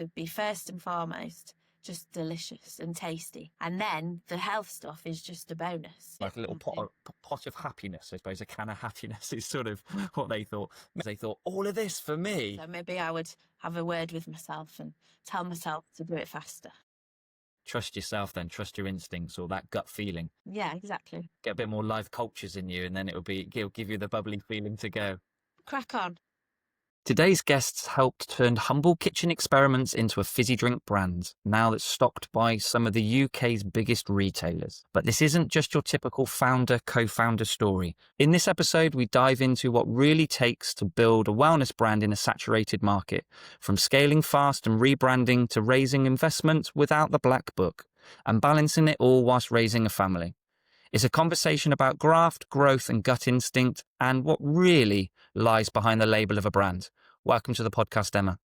to be first and foremost just delicious and tasty. And then the health stuff is just a bonus. Like a little pot of happiness, I suppose. A can of happiness is sort of what they thought. They thought, all of this for me. So maybe I would have a word with myself and tell myself to do it faster. Trust yourself then, trust your instincts or that gut feeling. Yeah, exactly. Get a bit more live cultures in you and then it'll give you the bubbly feeling to go. Crack on. Today's guests helped turn humble kitchen experiments into a fizzy drink brand, now that's stocked by some of the UK's biggest retailers. But this isn't just your typical co-founder story. In this episode, we dive into what really takes to build a wellness brand in a saturated market, from scaling fast and rebranding to raising investment without the black book, and balancing it all whilst raising a family. It's a conversation about graft, growth and gut instinct and what really lies behind the label of a brand. Welcome to the podcast, Emma.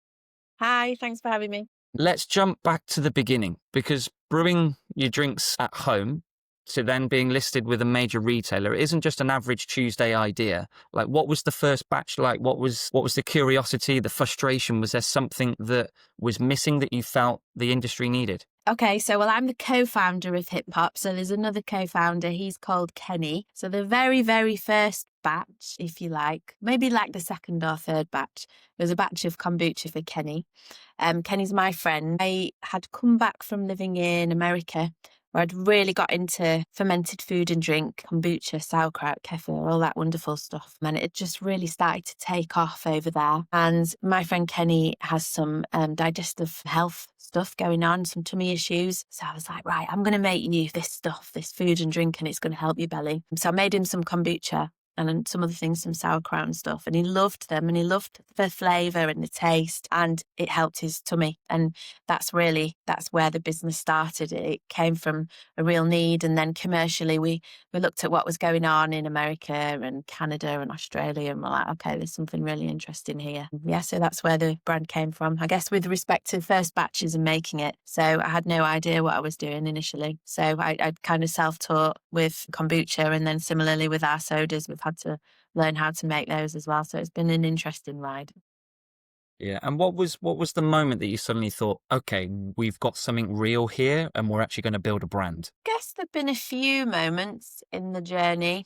Hi, thanks for having me. Let's jump back to the beginning, because brewing your drinks at home to then being listed with a major retailer, it isn't just an average Tuesday idea. Like, what was the first batch like? What was the curiosity, the frustration? Was there something that was missing that you felt the industry needed? Okay, so I'm the co-founder of Hip Hop. So there's another co-founder, he's called Kenny. So the very, very first batch, if you like, maybe like the second or third batch, there was a batch of kombucha for Kenny. Kenny's my friend. I had come back from living in America, where I'd really got into fermented food and drink, kombucha, sauerkraut, kefir, all that wonderful stuff. And it just really started to take off over there. And my friend Kenny has some digestive health stuff going on, some tummy issues. So I was like, right, I'm going to make you this stuff, this food and drink, and it's going to help your belly. So I made him some kombucha and then some other things, some sauerkraut and stuff. And he loved them and he loved the flavour and the taste, and it helped his tummy. And that's where the business started. It came from a real need. And then commercially, we looked at what was going on in America and Canada and Australia, and we're like, okay, there's something really interesting here. Yeah, so that's where the brand came from, I guess, with respect to first batches and making it. So I had no idea what I was doing initially. So I kind of self-taught with kombucha, and then similarly with our sodas, we've had to learn how to make those as well. So it's been an interesting ride. Yeah. And what was the moment that you suddenly thought, okay, we've got something real here and we're actually going to build a brand? I guess there've been a few moments in the journey.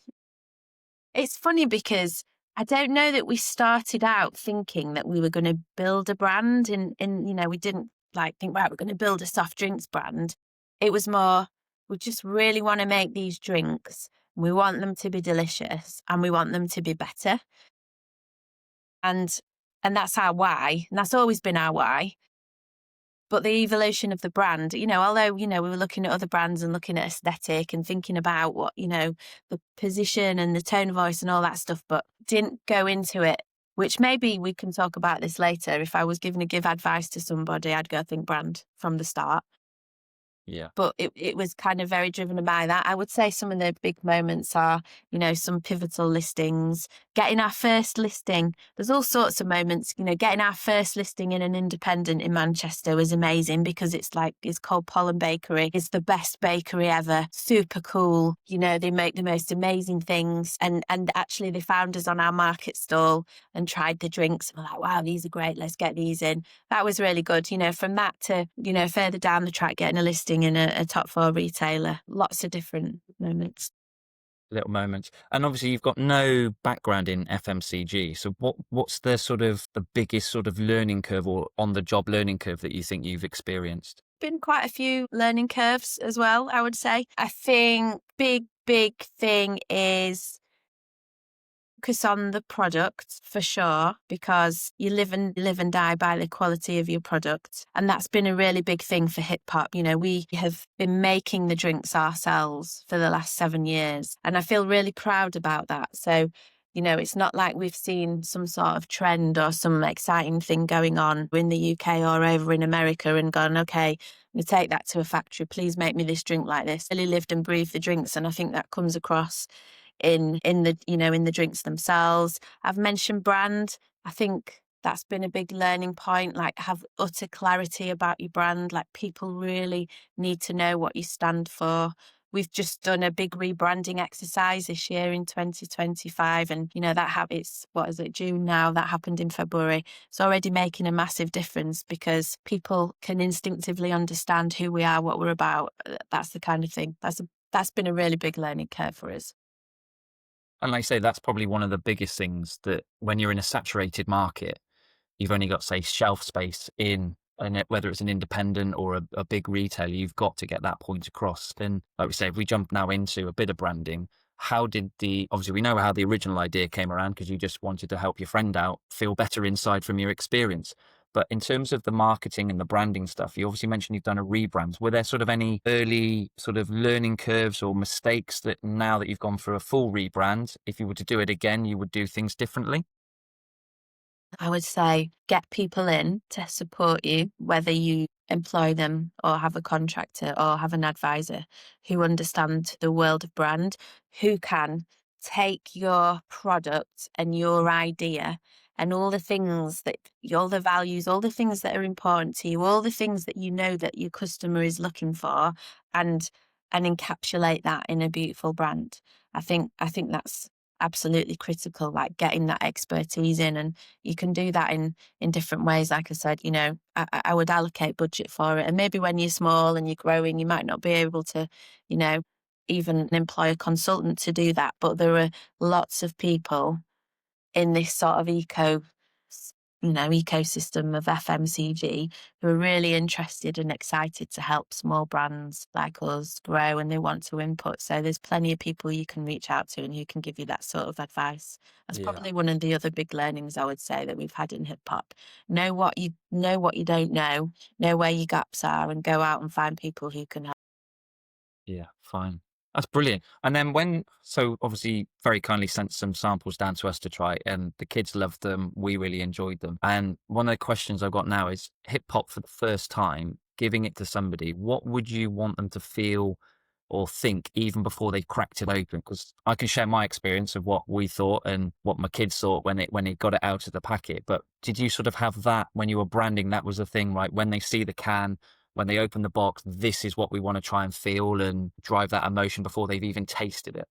It's funny because I don't know that we started out thinking that we were going to build a brand and we didn't think, right, we're going to build a soft drinks brand. It was more, we just really want to make these drinks. We want them to be delicious and we want them to be better. And that's our why. And that's always been our why. But the evolution of the brand, although, we were looking at other brands and looking at aesthetic and thinking about what, the position and the tone of voice and all that stuff, but didn't go into it, which maybe we can talk about this later. If I was going to give advice to somebody, I'd go think brand from the start. Yeah. But it was kind of very driven by that. I would say some of the big moments are, some pivotal listings, getting our first listing. There's all sorts of moments, getting our first listing in an independent in Manchester was amazing because it's called Pollen Bakery. It's the best bakery ever. Super cool. They make the most amazing things. And actually they found us on our market stall and tried the drinks. And we're like, wow, these are great. Let's get these in. That was really good. From that to, further down the track, getting a listing in a top 4 retailer. Lots of different moments. Little moments. And obviously you've got no background in FMCG. So what's the biggest sort of learning curve or on the job learning curve that you think you've experienced? Been quite a few learning curves as well, I would say. I think big thing is focus on the product for sure, because you live and die by the quality of your product. And that's been a really big thing for Hip Hop. We have been making the drinks ourselves for the last 7 years. And I feel really proud about that. So, it's not like we've seen some sort of trend or some exciting thing going on in the UK or over in America and gone, okay, I'm going to take that to a factory. Please make me this drink like this. Really lived and breathed the drinks. And I think that comes across in the drinks themselves. I've mentioned brand. I think that's been a big learning point, have utter clarity about your brand. People really need to know what you stand for. we've just done a big rebranding exercise this year in 2025. And, it's, what is it, June now? That happened in February. It's already making a massive difference because people can instinctively understand who we are, what we're about. That's the kind of thing. That's been a really big learning curve for us. And like I say, that's probably one of the biggest things, that when you're in a saturated market, you've only got, say, shelf space and whether it's an independent or a big retailer, you've got to get that point across. And like we say, if we jump now into a bit of branding, obviously we know how the original idea came around, because you just wanted to help your friend out feel better inside from your experience. But in terms of the marketing and the branding stuff, you obviously mentioned you've done a rebrand. Were there sort of any early sort of learning curves or mistakes that, now that you've gone through a full rebrand, if you were to do it again, you would do things differently? I would say get people in to support you, whether you employ them or have a contractor or have an advisor who understand the world of brand, who can take your product and your idea and all the things that, all the values, all the things that are important to you, all the things that you know that your customer is looking for, and encapsulate that in a beautiful brand. I think that's absolutely critical, like getting that expertise in. And you can do that in different ways. Like I said, I would allocate budget for it. And maybe when you're small and you're growing, you might not be able to, you know, even employ a consultant to do that. But there are lots of people in this sort of ecosystem of FMCG who are really interested and excited to help small brands like us grow, and they want to input. So there's plenty of people you can reach out to and who can give you that sort of advice. That's Yeah. probably one of the other big learnings I would say that we've had in hip hop. Know what you don't know where your gaps are, and go out and find people who can help. Yeah, fine. That's brilliant. And then so obviously very kindly sent some samples down to us to try, and the kids loved them. We really enjoyed them. And one of the questions I've got now is, hip hop for the first time, giving it to somebody, what would you want them to feel or think even before they cracked it open? Because I can share my experience of what we thought and what my kids thought when it got it out of the packet. But did you sort of have that when you were branding? That was the thing, right? When they see the can, when they open the box, this is what we want to try and feel and drive that emotion before they've even tasted it.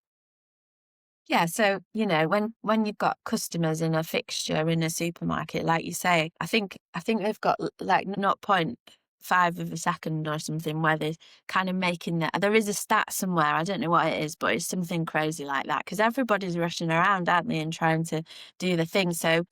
Yeah, so when you've got customers in a fixture in a supermarket, like you say, I think they've got like 0.5 of a second or something where they're kind of making that. There is a stat somewhere, I don't know what it is, but it's something crazy like that, because everybody's rushing around, aren't they, and trying to do the thing. So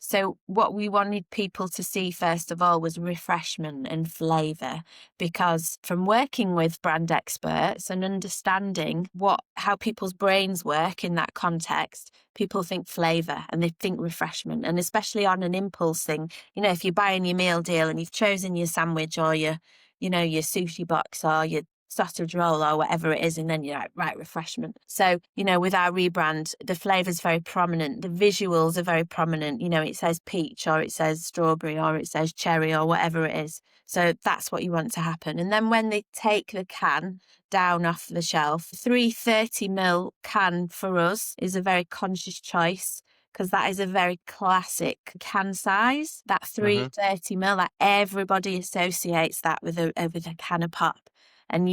what we wanted people to see first of all was refreshment and flavour, because from working with brand experts and understanding how people's brains work in that context, people think flavour and they think refreshment. And especially on an impulse thing, if you're buying your meal deal and you've chosen your sandwich or your sushi box or your sausage roll or whatever it is, and then you're like, right, refreshment. So, with our rebrand, the flavour's very prominent, the visuals are very prominent. It says peach or it says strawberry or it says cherry or whatever it is. So that's what you want to happen. And then when they take the can down off the shelf, 330 ml can for us is a very conscious choice, because that is a very classic can size. That Hmm. 330 ml, that everybody associates that with a can of pop. And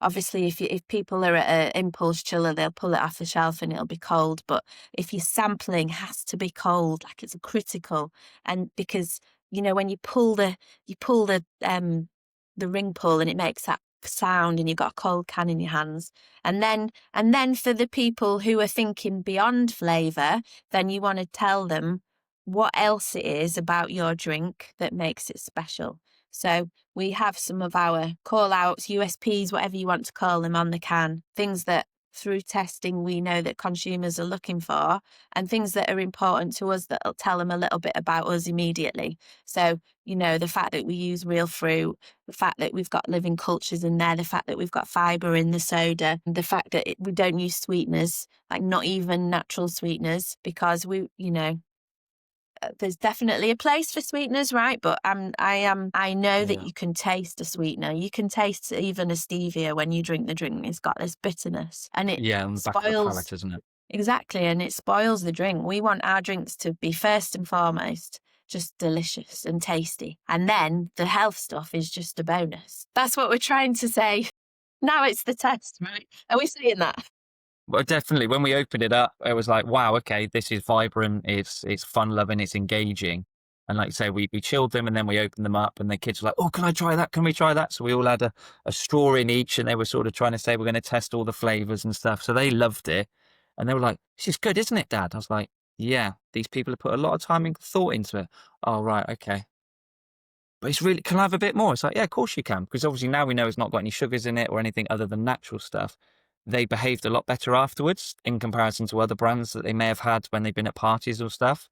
obviously, if people are at an impulse chiller, they'll pull it off the shelf and it'll be cold. But if your sampling has to be cold, like it's critical. And because when you pull the ring pull and it makes that sound, and you've got a cold can in your hands. And then for the people who are thinking beyond flavour, then you want to tell them what else it is about your drink that makes it special. So we have some of our call outs, USPs, whatever you want to call them, on the can, things that through testing we know that consumers are looking for, and things that are important to us that'll tell them a little bit about us immediately. So, the fact that we use real fruit, the fact that we've got living cultures in there, the fact that we've got fibre in the soda, the fact that we don't use sweeteners, like not even natural sweeteners, because there's definitely a place for sweeteners, right? But I know that Yeah. you can taste a sweetener. You can taste even a stevia when you drink the drink. It's got this bitterness, and it Yeah, on the back of the spoils. palate, isn't it? Exactly, and it spoils the drink. We want our drinks to be first and foremost just delicious and tasty, and then the health stuff is just a bonus. That's what we're trying to say. Now it's the test, right? Are we saying that? Well, definitely. When we opened it up, it was like, wow, okay, this is vibrant. It's fun loving. It's engaging. And like you say, we chilled them and then we opened them up and the kids were like, oh, can I try that? Can we try that? So we all had a straw in each and they were sort of trying to say, we're going to test all the flavors and stuff. So they loved it. And they were like, this is good, isn't it, Dad? I was like, yeah, these people have put a lot of time and thought into it. Oh, right. Okay. But it's really, can I have a bit more? It's like, yeah, of course you can. Because obviously now we know it's not got any sugars in it or anything other than natural stuff. They behaved a lot better afterwards in comparison to other brands that they may have had when they've been at parties or stuff.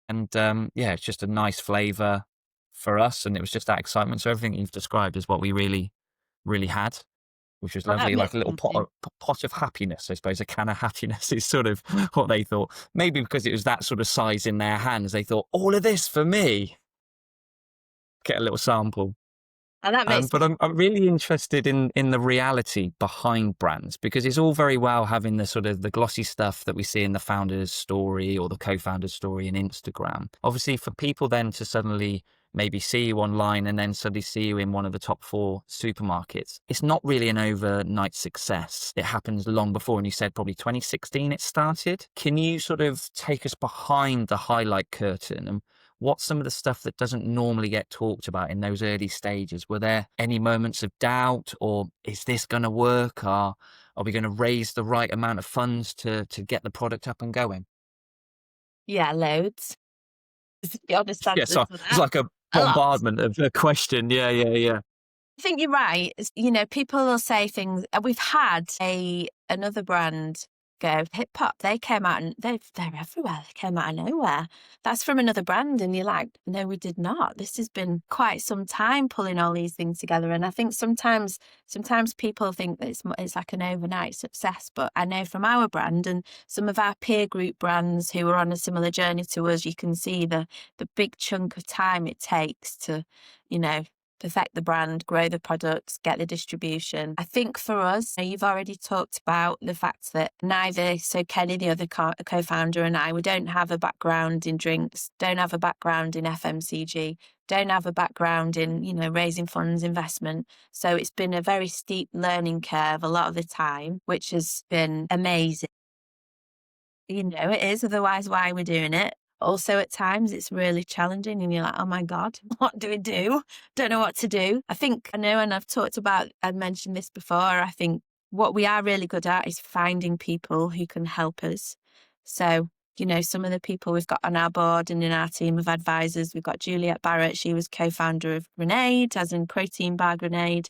And yeah, it's just a nice flavor for us. And it was just that excitement. So everything you've described is what we really, really had, which was Well, that lovely. Like means a little something. pot of happiness, I suppose. A can of happiness is sort of what they thought. Maybe because it was that sort of size in their hands, they thought, all of this for me. Get a little sample. And that makes But I'm really interested in the reality behind brands because it's all very well having the sort of the glossy stuff that we see in the founder's story or the co-founder's story in Instagram. Obviously, for people then to suddenly maybe see you online and then suddenly see you in one of the top 4 supermarkets, it's not really an overnight success. It happens long before, and you said probably 2016 it started. Can you sort of take us behind the highlight curtain and what's some of the stuff that doesn't normally get talked about in those early stages? Were there any moments of doubt, or is this going to work? Are we going to raise the right amount of funds to get the product up and going? yeah, loads. Is the honest Yeah, answer so to it's that. like a A lot. bombardment of a question. Yeah, yeah, yeah. I think you're right. You know, people will say things. We've had another brand go hip hop. They came out and they're everywhere. They came out of nowhere. That's from another brand, and you're like, no, we did not. This has been quite some time pulling all these things together. And I think sometimes people think that it's like an overnight success. But I know from our brand and some of our peer group brands who are on a similar journey to us, you can see the big chunk of time it takes to, you know, perfect the brand, grow the products, get the distribution. I think for us, you've already talked about the fact that neither, so Kenny, the other co-founder, and I, we don't have a background in drinks, don't have a background in FMCG, don't have a background in, you know, raising funds, investment. So it's been a very steep learning curve a lot of the time, which has been amazing. You know, it is. Otherwise, why we're doing it. Also, at times, it's really challenging, and you're like, oh my God, what do we do? Don't know what to do. I think I know, and I've mentioned this before. I think what we are really good at is finding people who can help us. So, you know, some of the people we've got on our board and in our team of advisors, we've got Juliet Barrett. She was co founder of Grenade, as in protein bar Grenade,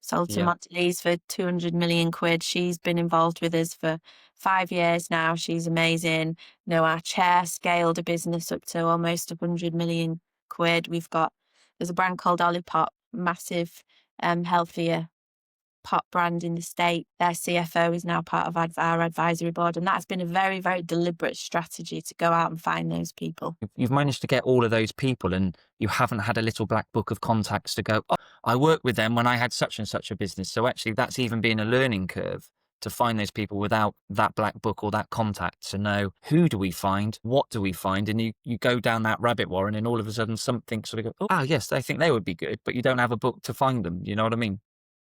sold to Yeah. Mondelez for 200 million quid. She's been involved with us for 5 years now. She's amazing. You know, our chair scaled a business up to almost 100 million quid. There's a brand called Olipop, massive, healthier pop brand in the state. Their CFO is now part of our advisory board. And that's been a very, very deliberate strategy to go out and find those people. You've managed to get all of those people and you haven't had a little black book of contacts to go, oh, I worked with them when I had such and such a business. So actually that's even been a learning curve to find those people without that black book or that contact to know who do we find, what do we find? And you go down that rabbit warren and all of a sudden something sort of goes, oh, yes, I think they would be good, but you don't have a book to find them. You know what I mean?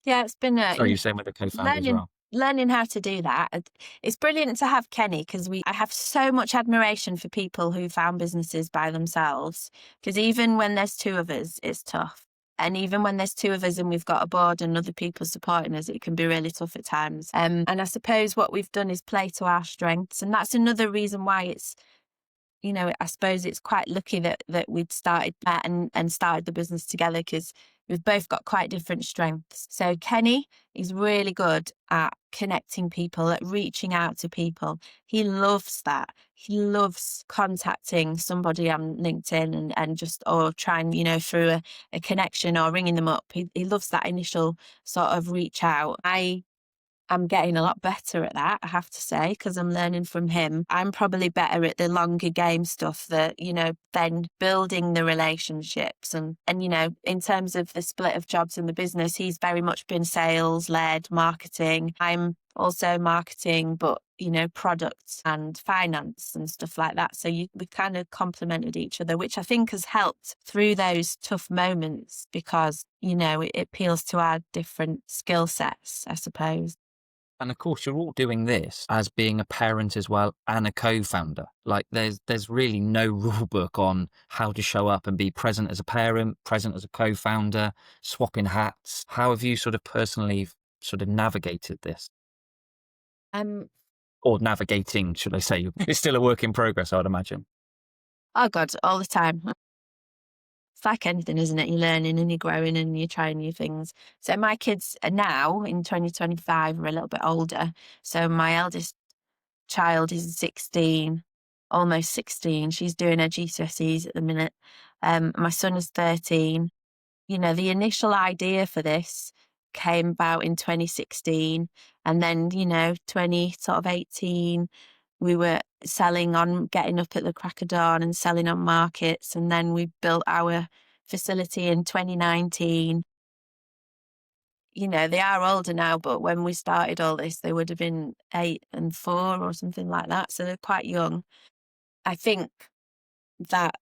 Yeah, it's been So you're saying with the co-founder as learning well. learning how to do that. It's brilliant to have Kenny because I have so much admiration for people who found businesses by themselves. Because even when there's two of us, it's tough. And even when there's two of us and we've got a board and other people supporting us, it can be really tough at times. And I suppose what we've done is play to our strengths. And that's another reason why it's, you know, I suppose it's quite lucky that we'd started that and started the business together because we've both got quite different strengths. So Kenny is really good at connecting people, at reaching out to people. He loves that. He loves contacting somebody on LinkedIn and just, or trying, you know, through a connection or ringing them up. He loves that initial sort of reach out. I'm getting a lot better at that, I have to say, because I'm learning from him. I'm probably better at the longer game stuff that, you know, then building the relationships and, you know, in terms of the split of jobs in the business, he's very much been sales led, marketing. I'm also marketing, but, products and finance and stuff like that. So we kind of complemented each other, which I think has helped through those tough moments because, it appeals to our different skill sets, I suppose. And of course, you're all doing this as being a parent as well and a co-founder. Like there's really no rule book on how to show up and be present as a parent, present as a co-founder, swapping hats. How have you sort of personally sort of navigated this? Um, Or navigating, should I say? It's still a work in progress, I would imagine. oh God, all the time. It's like anything, isn't it? You're learning and you're growing and you're trying new things. So my kids are now in 2025 are a little bit older. So my eldest child is 16, almost 16. She's doing her GCSEs at the minute. My son is 13. The initial idea for this came about in 2016. And then, 18, we were getting up at the crack of dawn and selling on markets. And then we built our facility in 2019. They are older now, but when we started all this, they would have been 8 and 4 or something like that. So they're quite young. I think that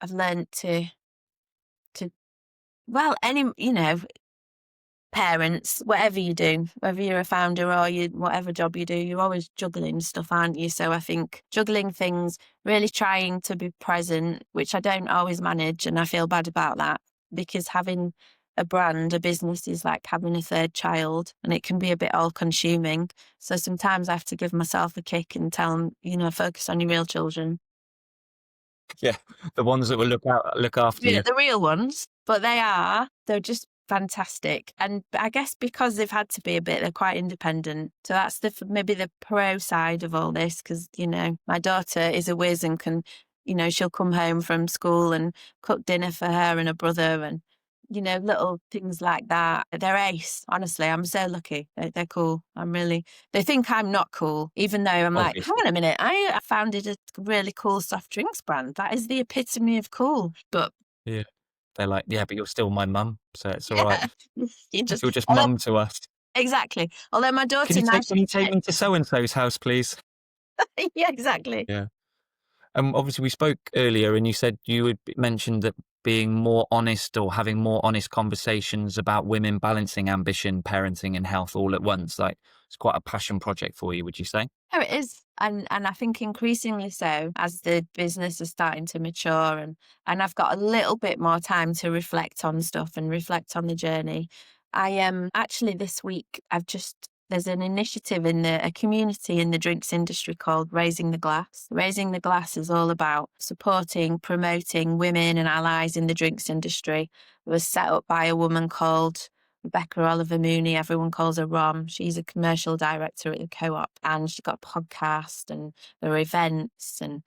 I've learned to, well, parents, whatever you do, whether you're a founder or whatever job you do, you're always juggling stuff, aren't you? So I think juggling things, really trying to be present, which I don't always manage, and I feel bad about that because having a brand, a business is like having a third child and it can be a bit all consuming. So sometimes I have to give myself a kick and tell them, focus on your real children. Yeah, the ones that will look after Yeah, you. the real ones, but they're just fantastic. And I guess because they've had to be they're quite independent. So that's maybe the pro side of all this, because, my daughter is a whiz and she'll come home from school and cook dinner for her and her brother and, little things like that. They're ace. Honestly, I'm so lucky. They're cool. They think I'm not cool, even though I'm like, hang Obviously. on a minute, I founded a really cool soft drinks brand. That is the epitome of cool. But Yeah. They're like, yeah, but you're still my mum, so it's all right. yeah, you just, You're just although, mum to us. exactly. Although my daughter now, Can you take me to so and so's house, please? yeah, exactly. Yeah. Obviously, we spoke earlier, and you said you had mentioned that being more honest or having more honest conversations about women balancing ambition, parenting, and health all at once. Like it's quite a passion project for you, would you say? Oh, it is. And I think increasingly so as the business is starting to mature and I've got a little bit more time to reflect on stuff and reflect on the journey. I am actually this week, there's an initiative in a community in the drinks industry called Raising the Glass. Raising the Glass is all about supporting, promoting women and allies in the drinks industry. It was set up by a woman called Rebecca Oliver Mooney. Everyone calls her Rom. She's a commercial director at the Co-op, and she's got a podcast, and there are events and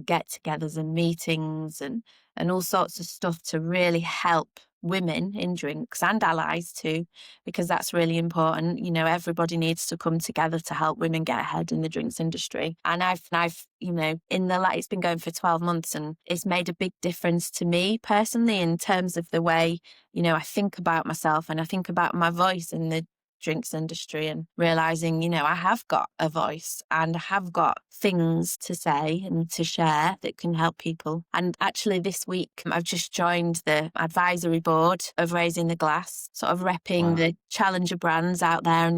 get-togethers and meetings and all sorts of stuff to really help women in drinks and allies too, because that's really important. Everybody needs to come together to help women get ahead in the drinks industry. And I've it's been going for 12 months and it's made a big difference to me personally in terms of the way, I think about myself and I think about my voice in the drinks industry and realizing, I have got a voice and I have got things to say and to share that can help people. And actually this week I've just joined the advisory board of Raising the Glass, sort of repping Wow. the challenger brands out there and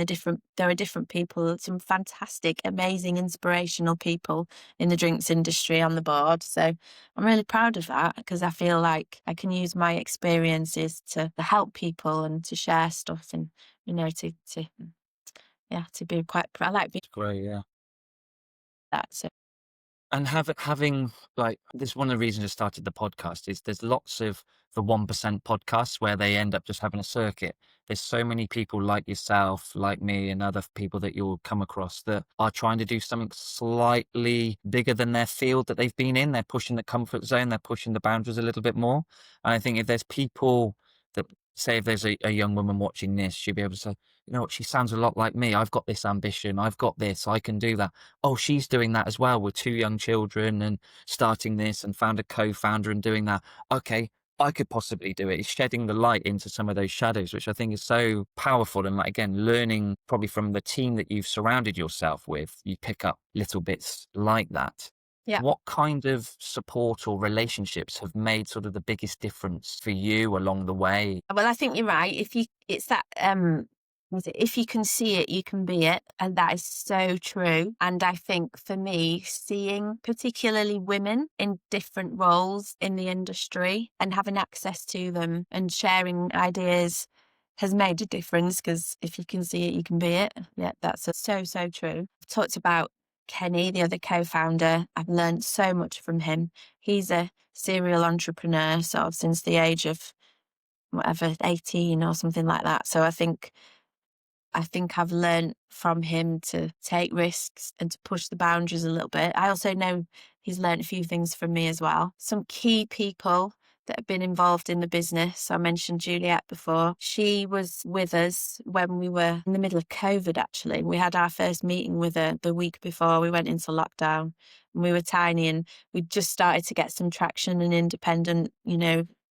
there are different people, some fantastic, amazing, inspirational people in the drinks industry on the board. So I'm really proud of that because I feel like I can use my experiences to help people and to share stuff and to be quite. I like being It's great, yeah. that. So And having like this, one of the reasons I started the podcast is there's lots of the 1% podcasts where they end up just having a circuit. There's so many people like yourself, like me, and other people that you'll come across that are trying to do something slightly bigger than their field that they've been in. They're pushing the comfort zone, they're pushing the boundaries a little bit more. And I think if there's people that say, if there's a young woman watching this, she'll be able to say, you know what, she sounds a lot like me. I've got this ambition. I've got this. I can do that. Oh, she's doing that as well with 2 young children and starting this and found a co-founder and doing that. Okay, I could possibly do it. It's shedding the light into some of those shadows, which I think is so powerful. And like, again, learning probably from the team that you've surrounded yourself with, you pick up little bits like that. Yeah. What kind of support or relationships have made sort of the biggest difference for you along the way? Well, I think you're right. It's that, was it, if you can see it, you can be it. And that is so true. And I think for me, seeing particularly women in different roles in the industry and having access to them and sharing ideas has made a difference, because if you can see it, you can be it. Yeah, that's so, so true. I've talked about Kenny, the other co-founder. I've learned so much from him. He's a serial entrepreneur, sort of since the age of whatever, 18 or something like that. So I think I've learned from him to take risks and to push the boundaries a little bit. I also know he's learned a few things from me as well. Some key people that have been involved in the business. I mentioned Juliet before. She was with us when we were in the middle of COVID, actually. We had our first meeting with her the week before we went into lockdown. And we were tiny and we just started to get some traction in independent,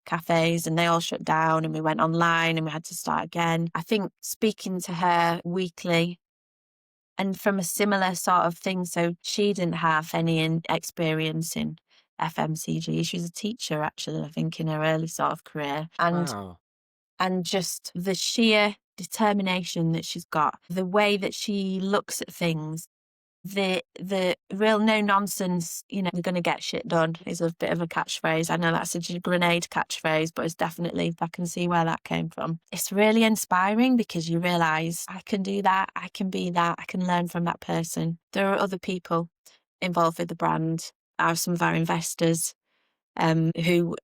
cafes, and they all shut down and we went online and we had to start again. I think speaking to her weekly and from a similar sort of thing. So she didn't have any experience in FMCG. She was a teacher, actually, I think, in her early sort of career. Wow. And just the sheer determination that she's got, the way that she looks at things, the real no nonsense, we're going to get shit done is a bit of a catchphrase. I know that's a grenade catchphrase, but it's definitely, I can see where that came from. It's really inspiring because you realise I can do that, I can be that, I can learn from that person. There are other people involved with the brand. Are some of our investors who,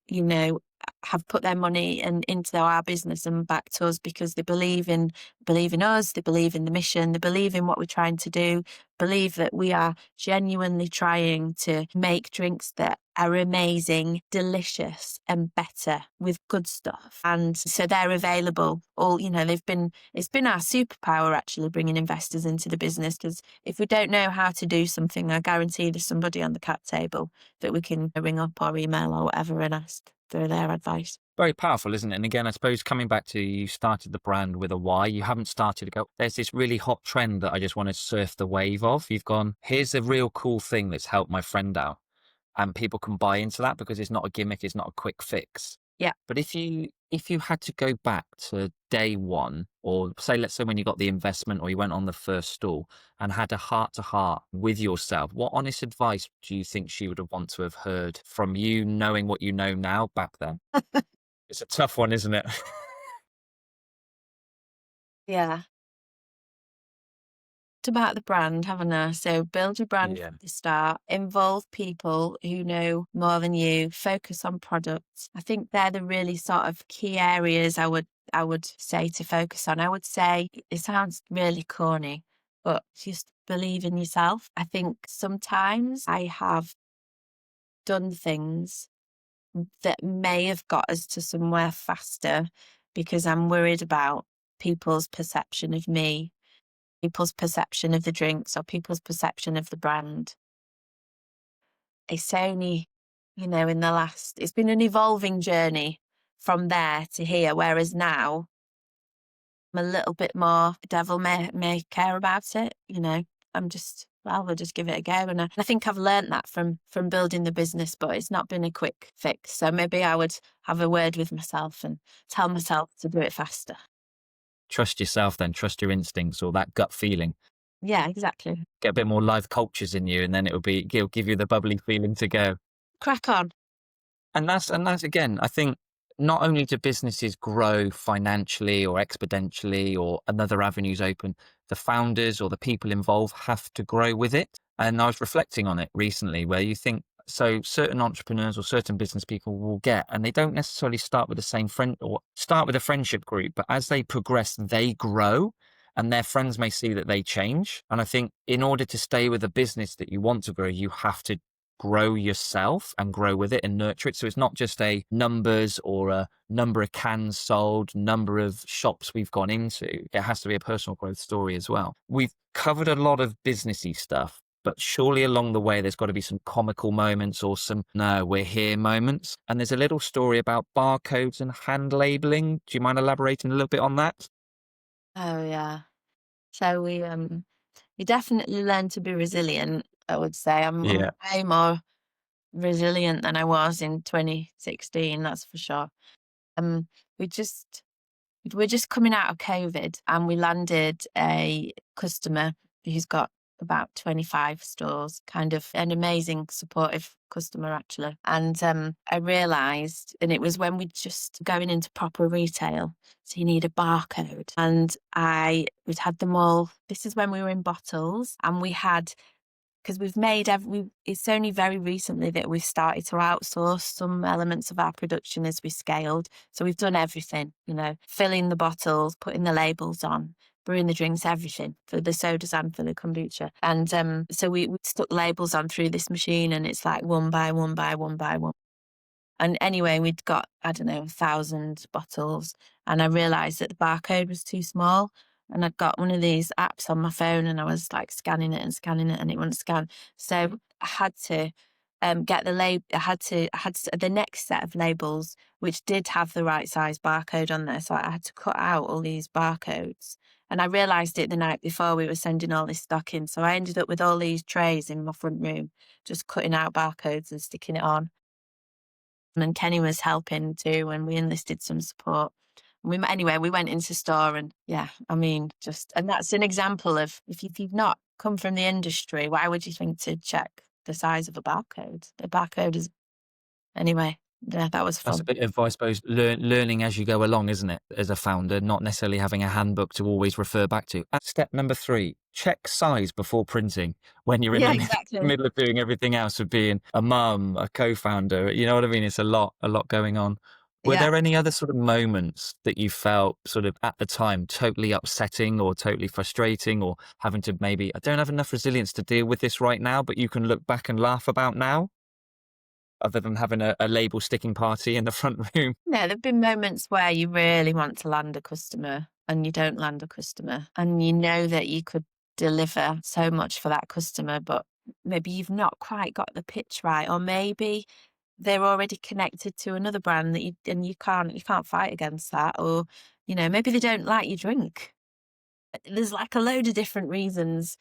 have put their money into our business and backed us because they believe in us, they believe in the mission, they believe in what we're trying to do, believe that we are genuinely trying to make drinks that are amazing, delicious and better with good stuff. And so they're available. It's been our superpower, actually, bringing investors into the business, because if we don't know how to do something, I guarantee there's somebody on the cap table that we can ring up or email or whatever and ask for their advice. Very powerful, isn't it? And again, I suppose coming back to, you started the brand with a why. You haven't started to go, there's this really hot trend that I just want to surf the wave of. You've gone, here's a real cool thing that's helped my friend out. And people can buy into that because it's not a gimmick, it's not a quick fix. Yeah. But if you had to go back to day one, or say, let's say when you got the investment or you went on the first stall and had a heart to heart with yourself, what honest advice do you think she would have want to have heard from you, knowing what you know now back then? It's a tough one, isn't it? Yeah. About the brand, haven't I? So build your brand Yeah. from the start, involve people who know more than you, focus on products. I think they're the really sort of key areas I would say to focus on. I would say, it sounds really corny, but just believe in yourself. I think sometimes I have done things that may have got us to somewhere faster because I'm worried about people's perception of me, people's perception of the drinks, or people's perception of the brand. It's only, it's been an evolving journey from there to here. Whereas now I'm a little bit more, devil may care about it. We'll just give it a go. And I think I've learned that from building the business, but it's not been a quick fix. So maybe I would have a word with myself and tell myself to do it faster. Trust yourself then, trust your instincts or that gut feeling. Yeah, exactly. Get a bit more live cultures in you and then it'll give you the bubbly feeling to go. Crack on. And that's again, I think not only do businesses grow financially or exponentially or another avenues open, the founders or the people involved have to grow with it. And I was reflecting on it recently where you think, so certain entrepreneurs or certain business people will get, and they don't necessarily start with the same friend or start with a friendship group, but as they progress, they grow and their friends may see that they change. And I think in order to stay with a business that you want to grow, you have to grow yourself and grow with it and nurture it. So it's not just a numbers or a number of cans sold, number of shops we've gone into. It has to be a personal growth story as well. We've covered a lot of businessy stuff. But surely along the way, there's got to be some comical moments or some "no, we're here" moments. And there's a little story about barcodes and hand labeling. Do you mind elaborating a little bit on that? Oh, yeah. So we definitely learned to be resilient, I would say. I'm Yeah. way more resilient than I was in 2016, that's for sure. Um, we just we're just coming out of COVID and we landed a customer who's got about 25 stores, kind of an amazing supportive customer actually. And I realized, and it was when we just going into proper retail, so you need a barcode. And we'd had them all. This is when we were in bottles and we had, because we've made it's only very recently that we've started to outsource some elements of our production as we scaled. So we've done everything, filling the bottles, putting the labels on, brewing the drinks, everything for the sodas and for the kombucha. And so we stuck labels on through this machine, and it's like one by one by one by one. And anyway, we'd got, I don't know, 1,000 bottles. And I realized that the barcode was too small. And I'd got one of these apps on my phone and I was like scanning it and it wouldn't scan. So I had to get the label. The next set of labels, which did have the right size barcode on there. So I had to cut out all these barcodes. And I realized it the night before we were sending all this stock in. So I ended up with all these trays in my front room, just cutting out barcodes and sticking it on. And Kenny was helping too, and we enlisted some support. Anyway, we went into store and yeah, I mean, and that's an example of if you've not come from the industry, why would you think to check the size of a barcode? The barcode is, anyway, yeah, that was That's a fun. bit of, I suppose, learning as you go along, isn't it? As a founder, not necessarily having a handbook to always refer back to. At step number 3, check size before printing when you're in the Yeah, exactly. middle of doing everything else of being a mum, a co-founder. You know what I mean? It's a lot going on. Were Yeah. there any other sort of moments that you felt sort of at the time totally upsetting or totally frustrating, or having to maybe, I don't have enough resilience to deal with this right now, but you can look back and laugh about now? Other than having a label sticking party in the front room. No, there've been moments where you really want to land a customer and you don't land a customer, and you know that you could deliver so much for that customer, but maybe you've not quite got the pitch right, or maybe they're already connected to another brand and you can't fight against that, or maybe they don't like your drink. There's like a load of different reasons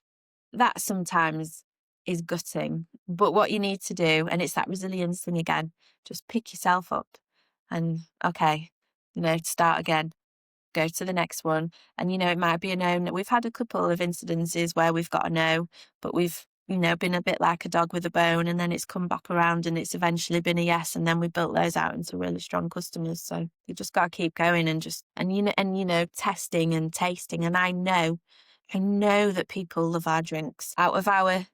that sometimes is gutting. But what you need to do, and it's that resilience thing again, just pick yourself up and okay, start again, go to the next one. And it might be a no. We've had a couple of incidences where we've got a no, but we've been a bit like a dog with a bone, and then it's come back around and it's eventually been a yes, and then we built those out into really strong customers. So you just got to keep going and testing and tasting. And I know that people love our drinks. Out of our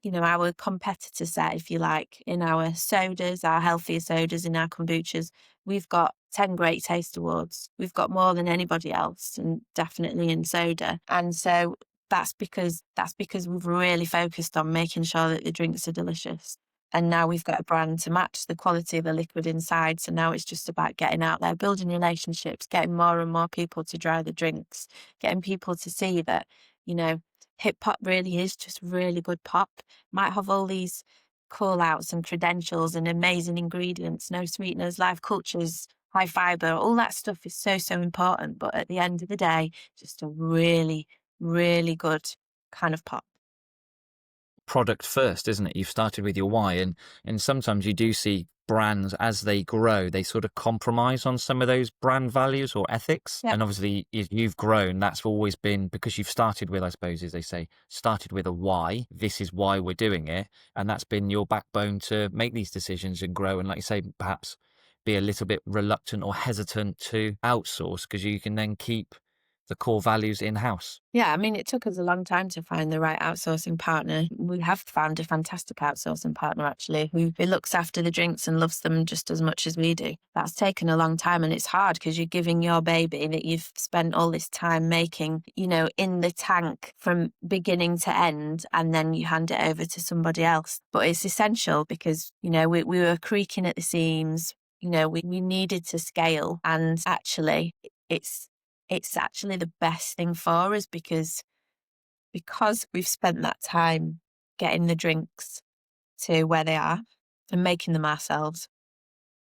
competitor set, if you like, in our sodas, our healthier sodas, in our kombuchas, we've got 10 Great Taste Awards. We've got more than anybody else, and definitely in soda. And so that's because we've really focused on making sure that the drinks are delicious. And now we've got a brand to match the quality of the liquid inside. So now it's just about getting out there, building relationships, getting more and more people to try the drinks, getting people to see that, hip hop really is just really good pop. Might have all these call outs and credentials and amazing ingredients, no sweeteners, live cultures, high fiber, all that stuff is so, so important. But at the end of the day, just a really, really good kind of pop. Product first, isn't it? You've started with your why, and sometimes you do see brands as they grow, they sort of compromise on some of those brand values or ethics. Yeah. And obviously, if you've grown, that's always been because you've started with, I suppose, as they say, started with a why. This is why we're doing it, and that's been your backbone to make these decisions and grow. And like you say, perhaps be a little bit reluctant or hesitant to outsource because you can then keep the core values in house. Yeah, I mean, it took us a long time to find the right outsourcing partner. We have found a fantastic outsourcing partner, actually, who looks after the drinks and loves them just as much as we do. That's taken a long time, and it's hard because you're giving your baby that you've spent all this time making, in the tank from beginning to end, and then you hand it over to somebody else. But it's essential because, we were creaking at the seams. We needed to scale, and actually, it's it's actually the best thing for us because we've spent that time getting the drinks to where they are and making them ourselves.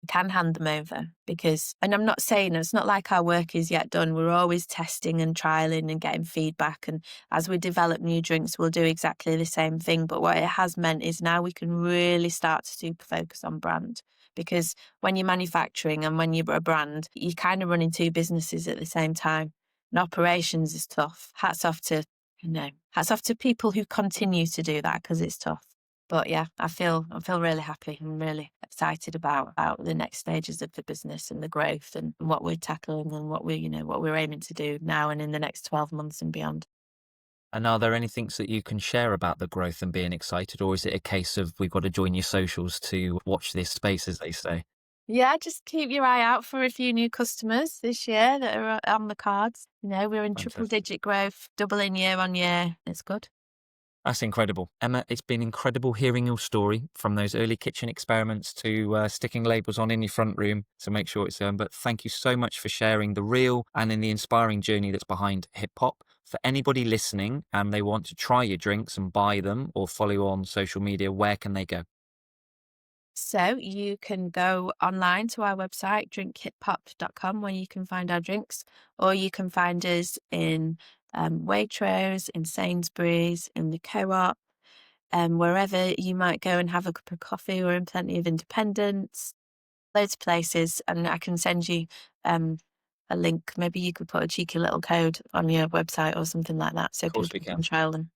We can hand them over because, and I'm not saying it's not like our work is yet done. We're always testing and trialing and getting feedback. And as we develop new drinks, we'll do exactly the same thing. But what it has meant is now we can really start to super focus on brand, because when you're manufacturing and when you're a brand, you're kind of running two businesses at the same time. And operations is tough. Hats off to people who continue to do that, because it's tough. But yeah, I feel really happy and really excited about the next stages of the business and the growth and what we're tackling and what we're aiming to do now and in the next 12 months and beyond. And are there any things that you can share about the growth and being excited, or is it a case of we've got to join your socials to watch this space, as they say? Yeah, just keep your eye out for a few new customers this year that are on the cards. We're in triple Fantastic. digit growth, doubling year on year. It's good. That's incredible. Emma, it's been incredible hearing your story from those early kitchen experiments to sticking labels on in your front room to make sure it's but thank you so much for sharing the real and in the inspiring journey that's behind hip hop. For anybody listening and they want to try your drinks and buy them or follow you on social media, where can they go? So you can go online to our website, drinkhiphop.com, where you can find our drinks, or you can find us in Waitrose, in Sainsbury's, in the Co-op, wherever you might go and have a cup of coffee. We're in plenty of independents, loads of places, and I can send you a link. Maybe you could put a cheeky little code on your website or something like that, so Of course people we can. can trial them.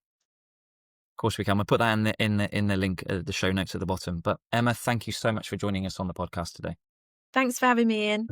Of course we can. We'll put that in the link, the show notes at the bottom. But Emma, thank you so much for joining us on the podcast today. Thanks for having me, Ian.